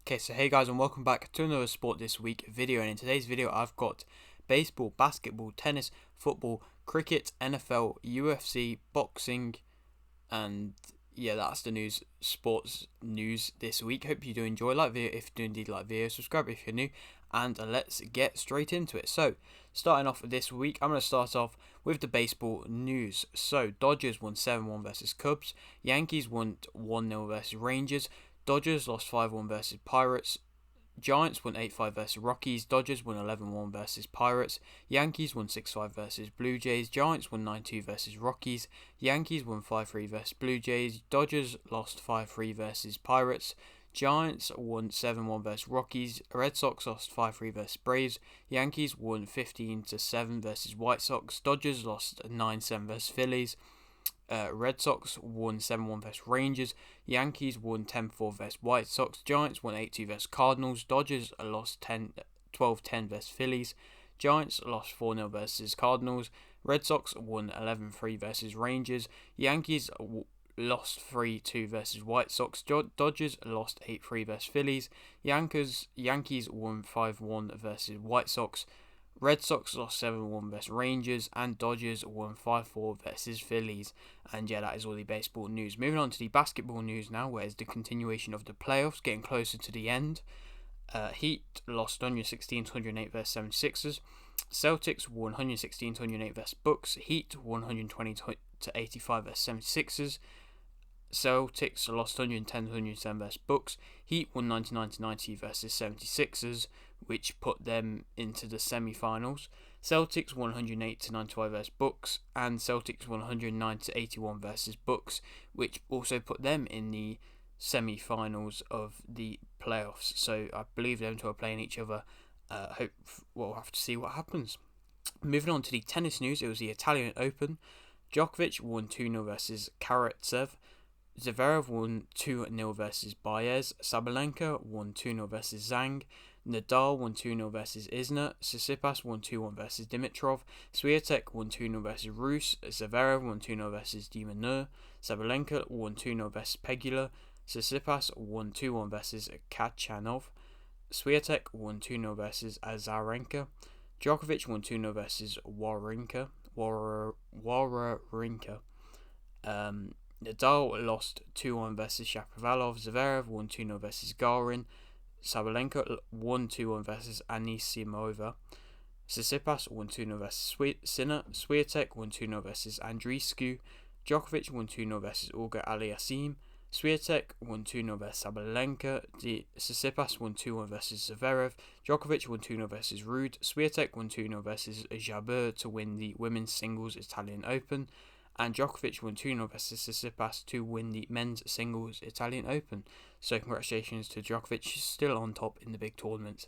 Okay, so hey guys and welcome back to another Sport This Week video, and in today's video I've got baseball, basketball, tennis, football, cricket, NFL, UFC, boxing, and yeah, that's the sports news this week. Hope you do enjoy. Like video if you do indeed like video, subscribe if you're new, and let's get straight into it. So, starting off this week, I'm going to start off with the baseball news. So, Dodgers won 7-1 versus Cubs, Yankees won 1-0 versus Rangers, Dodgers lost 5-1 versus Pirates, Giants won 8-5 versus Rockies, Dodgers won 11-1 versus Pirates, Yankees won 6-5 versus Blue Jays, Giants won 9-2 versus Rockies, Yankees won 5-3 versus Blue Jays, Dodgers lost 5-3 versus Pirates, Giants won 7-1 versus Rockies, Red Sox lost 5-3 versus Braves, Yankees won 15-7 versus White Sox, Dodgers lost 9-7 versus Phillies, Red Sox won 7-1 versus Rangers, Yankees won 10-4 versus White Sox, Giants won 8-2 versus Cardinals, Dodgers lost 12-10 versus Phillies, Giants lost 4-0 versus Cardinals, Red Sox won 11-3 versus Rangers, Yankees lost 3-2 versus White Sox, Dodgers lost 8-3 versus Phillies, Yankees won 5-1 versus White Sox, Red Sox lost 7-1 versus Rangers, and Dodgers won 5-4 versus Phillies. And yeah, that is all the baseball news. Moving on to the basketball news now, where it's the continuation of the playoffs, getting closer to the end. Heat lost 116-108 versus 76ers. Celtics won 116-108 versus Bucks. Heat won 120-85 versus 76ers. Celtics lost 110-107 versus Bucks. Heat won 99-90 versus 76ers, which put them into the semi-finals. Celtics won 108-95 versus Bucks, and Celtics won 109-81 versus Bucks, which also put them in the semi-finals of the playoffs. So I believe them two are playing each other. We'll have to see what happens. Moving on to the tennis news, it was the Italian Open. Djokovic won 2-0 versus Karatsev. Zverev won 2-0 versus Baez. Sabalenka won 2-0 versus Zhang. Nadal won 2-0 versus Isner. Tsitsipas won 2-1 versus Dimitrov. Swiatek won 2-0 versus Rus. Zverev won 2-0 versus De Minaur. Sabalenka won 2-0 versus Pegula. Tsitsipas won 2-1 versus Kachanov. Swiatek won 2-0 versus Azarenka. Djokovic won 2-0 versus Wawrinka. Nadal lost 2-1 versus Shapovalov. Zverev won 2-0 versus Garin. Sabalenka won 2-1 versus Anisimova. Tsitsipas won 2-0 versus Sinner. Swiatek won 2-0 versus Andreescu. Djokovic won 2-0 versus Olga Aliassime. Swiatek won 2-0 versus Sabalenka. Tsitsipas won 2-1 versus Zverev. Djokovic won 2-0 versus Ruud. Swiatek won 2-0 versus Jabeur to win the women's singles Italian Open. And Djokovic won 2-0 versus Tsitsipas to win the men's singles Italian Open. So congratulations to Djokovic, still on top in the big tournaments.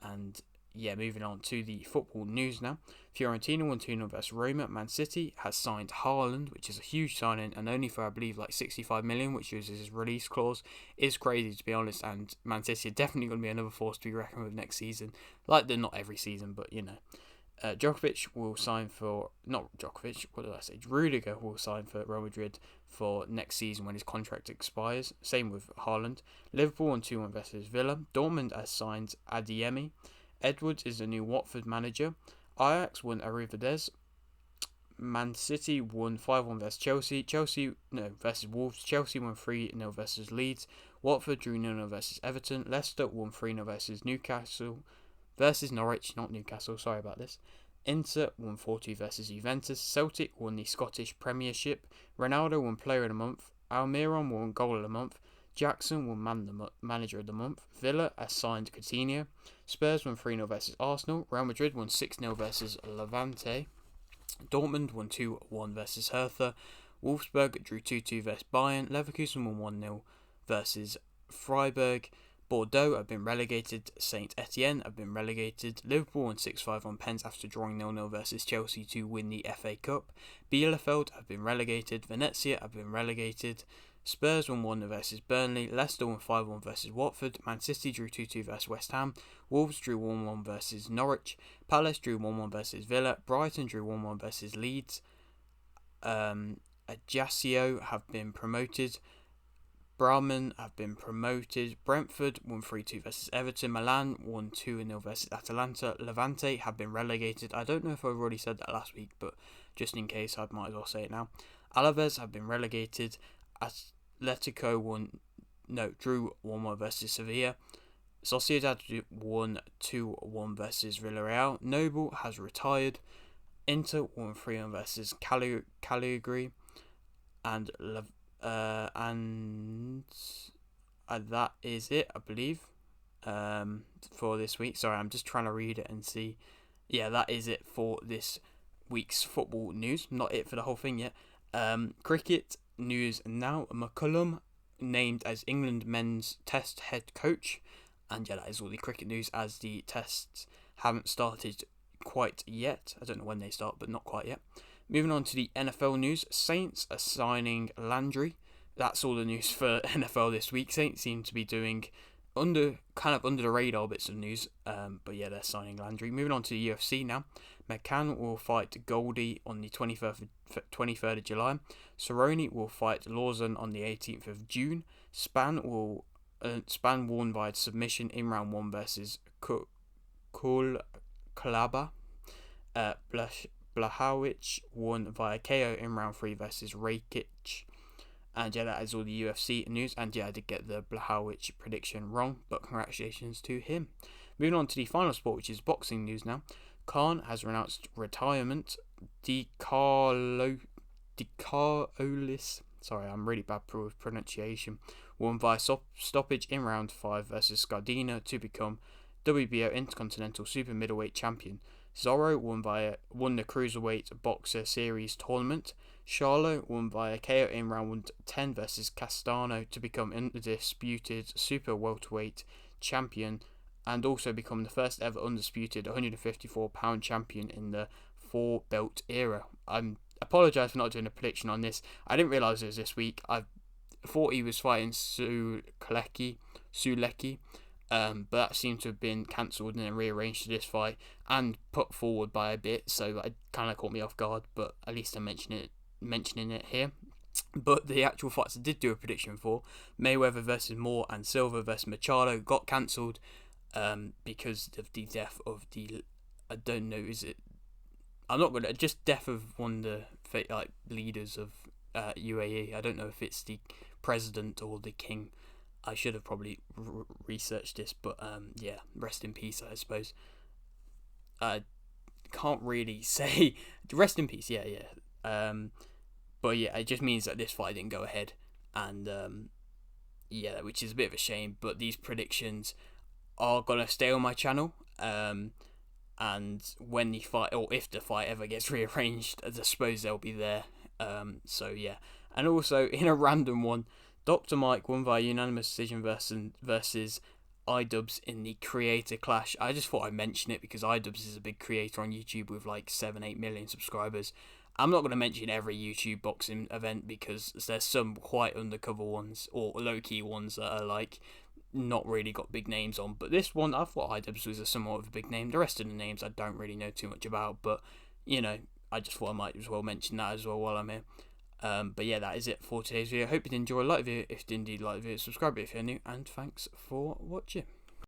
And yeah, moving on to the football news now. Fiorentina won 2-0 versus Roma. Man City has signed Haaland, which is a huge signing, and only for I believe like 65 million, which is his release clause. Is crazy to be honest, and Man City are definitely going to be another force to be reckoned with next season. Like they're not every season, but you know. Djokovic will sign for, not Djokovic, what did I say? Rudiger will sign for Real Madrid for next season when his contract expires. Same with Haaland. Liverpool won 2-1 versus Villa. Dortmund has signed Adeyemi. Edwards is the new Watford manager. Ajax won Arrivederci. Man City won 5-1 versus Chelsea. Versus Wolves. Chelsea won 3-0 versus Leeds. Watford drew 0-0 versus Everton. Leicester won 3-0 versus Newcastle. Versus Norwich, not Newcastle, sorry about this. Inter won 4-2 versus Juventus. Celtic won the Scottish Premiership. Ronaldo won Player of the Month. Almiron won Goal of the Month. Jackson won Manager of the Month. Villa has signed Coutinho. Spurs won 3-0 versus Arsenal. Real Madrid won 6-0 versus Levante. Dortmund won 2-1 versus Hertha. Wolfsburg drew 2-2 versus Bayern. Leverkusen won 1-0 versus Freiburg. Bordeaux have been relegated. Saint Etienne have been relegated. Liverpool won 6-5 on pens after drawing 0-0 versus Chelsea to win the FA Cup. Bielefeld have been relegated. Venezia have been relegated. Spurs won 1-0 versus Burnley. Leicester won 5-1 versus Watford. Man City drew 2-2 versus West Ham. Wolves drew 1-1 versus Norwich. Palace drew 1-1 versus Villa. Brighton drew 1-1 versus Leeds. Ajaccio have been promoted. Brahman have been promoted. Brentford won 3-2 versus Everton. Milan won 2-0 versus Atalanta. Levante have been relegated. I don't know if I've already said that last week, but just in case, I might as well say it now. Alaves have been relegated. Atletico drew 1-1 versus Sevilla. Sociedad won 2-1 versus Villarreal. Noble has retired. Inter won 3-1 versus Cagliari. And that is it, I believe, for this week. Sorry, I'm just trying to read it and see. Yeah, that is it for this week's football news. Not it for the whole thing yet. Cricket news now. McCullum named as England men's Test head coach. And yeah, that is all the cricket news, as the tests haven't started quite yet. I don't know when they start, but not quite yet. Moving on to the NFL news. Saints are signing Landry. That's all the news for NFL this week. Saints seem to be doing under the radar bits of news. But yeah, they're signing Landry. Moving on to the UFC now. McCann will fight Goldie on the 23rd of July. Cerrone will fight Lawson on the 18th of June. Span won via submission in round 1 versus Kalaba. Blachowicz won via KO in round 3 versus Rakic. And yeah, that is all the UFC news. And yeah, I did get the Blachowicz prediction wrong, but congratulations to him. Moving on to the final sport, which is boxing news now. Khan has renounced retirement. DeCarlos, sorry, I'm really bad with pronunciation, won via stoppage in round 5 versus Scardino to become WBO Intercontinental Super Middleweight Champion. Zorro won the Cruiserweight Boxer Series tournament. Charlo won via KO in round 10 versus Castano to become undisputed Super Welterweight Champion, and also become the first ever undisputed 154-pound champion in the 4-belt era. I apologise for not doing a prediction on this. I didn't realise it was this week. I thought he was fighting Sulecki, but that seemed to have been cancelled and then rearranged to this fight and put forward by a bit, so it kind of caught me off guard, but at least I'm mentioning it here. But the actual fights I did do a prediction for, Mayweather versus Moore and Silva versus Machado, got cancelled because of the death of the, I don't know, death of one of the leaders of UAE. I don't know if it's the president or the king. I should have probably researched this, but yeah, rest in peace, I suppose. I can't really say rest in peace. Yeah. But yeah, it just means that this fight didn't go ahead, and yeah, which is a bit of a shame. But these predictions are gonna stay on my channel. And when the fight, or if the fight ever gets rearranged, I suppose they'll be there. So yeah, and also in a random one, Dr. Mike won via unanimous decision versus iDubbbz in the creator clash. I just thought I'd mention it because iDubbbz is a big creator on YouTube with like 7-8 million subscribers. I'm not going to mention every YouTube boxing event because there's some quite undercover ones or low-key ones that are like not really got big names on. But this one, I thought iDubbbz was somewhat of a big name. The rest of the names I don't really know too much about, but you know, I just thought I might as well mention that as well while I'm here. But yeah, that is it for today's video. Hope you did enjoy. Like the video if you did indeed like the video, subscribe if you're new, and thanks for watching.